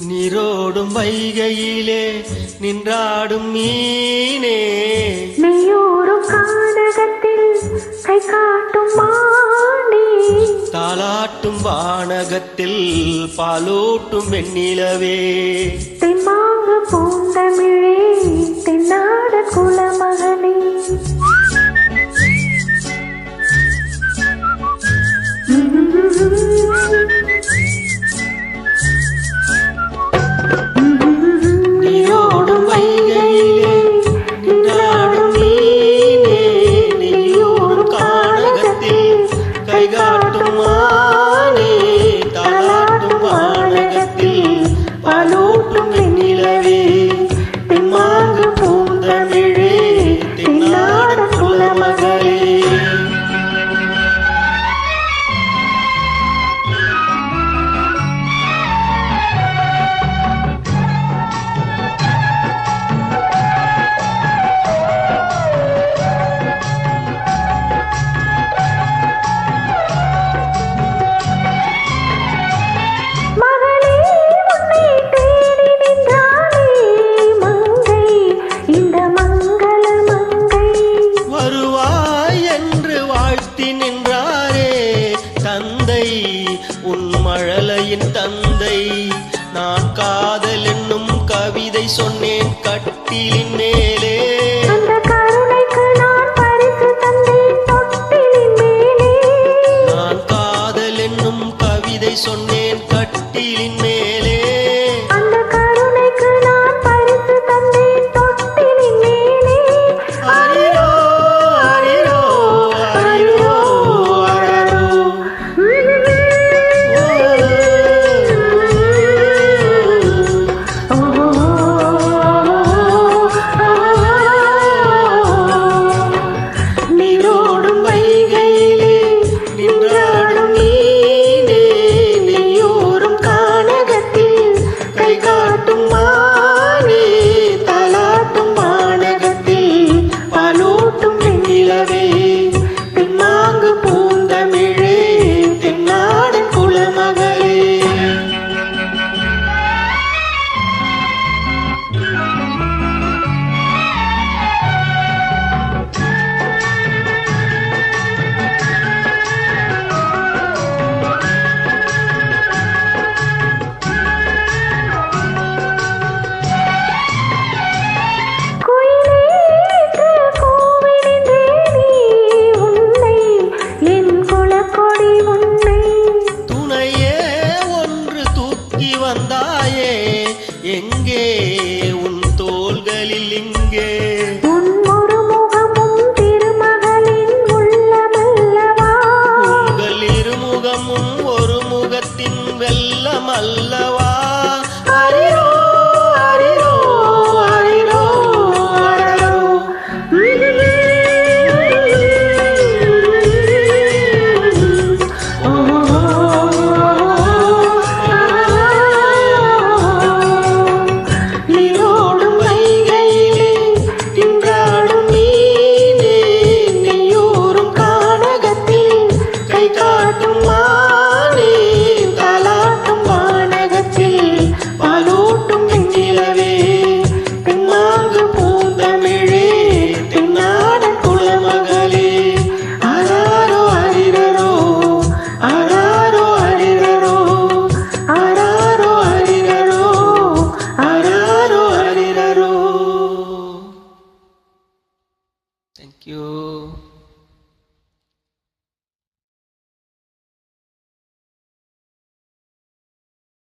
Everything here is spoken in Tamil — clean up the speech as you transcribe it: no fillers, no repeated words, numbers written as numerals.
நீரோடும் வைகையிலே நின்றாடும் மீனே, நெய்யோரும் கானகத்தில் கை காட்டும் மானே, தாலாட்டும் வானகத்தில் பாலூட்டும் வெண்ணிலவே, தென்மாங்கு பூந்தமிழே தென்னாட குலமகனே. நீரோடும் வைகையிலே நின்றாடும் மீனே, நெய்யோரும் கானகத்தில் கை காட்டும் மானே, தாலாட்டும் வானகத்தில் பாலூட்டும் வெண்ணிலவே, தென்மாங்கு பூந்தமிழே தென்னாட குலமகளே. தந்தை உன் மழலையின் தந்தை, நான் காதல் என்னும் கவிதை சொன்னேன் கட்டிலின் மேலே, அந்த கருணைக்கு நான் பரிசு தந்தேன் தொட்டிலின் மேலே, நான் காதல் என்னும் கவிதை சொன்னேன் கட்டிலின் மேலே, அந்த கருணைக்கு நான் பரிசு தந்தேன் தொட்டிலின் மேலே. அரிரோ அரிரோ அரிரோ அரரோ. நீரோடும் வைகையிலே நின்றாடும் மீனே, நெய்யோரும் கானகத்தில் கை காட்டும் மானே, தாலாட்டும் வானகத்தில் பாலூட்டும் வெண்ணிலவே, தென்மாங்கு பூந்தமிழே தென்னாட குலமகளே. வந்தாயே எங்கே உன் தோள்களில் இங்கே, உன் ஒரு முகமும் திருமகளின் உள்ளமல்லவா, உங்கள் இருமுகமும் ஒரு முகத்தின் வெள்ளம் அல்லவா. அரிரோ அரிரோ அரிரோ அரரோ. நீரோடும் வைகையிலே நின்றாடும் மீனே, நெய்யோரும் கானகத்தில் கை காட்டும் மானே, தாலாட்டும் வானகத்தில் பாலூட்டும் வெண்ணிலவே, தென்மாங்கு பூந்தமிழே தென்னாட குலமகளே. ஆராரோ அரிரரோ ஆராரோ அரிரரோ ஆராரோ அரிரரோ ஆராரோ அரிரரோ. Thank you.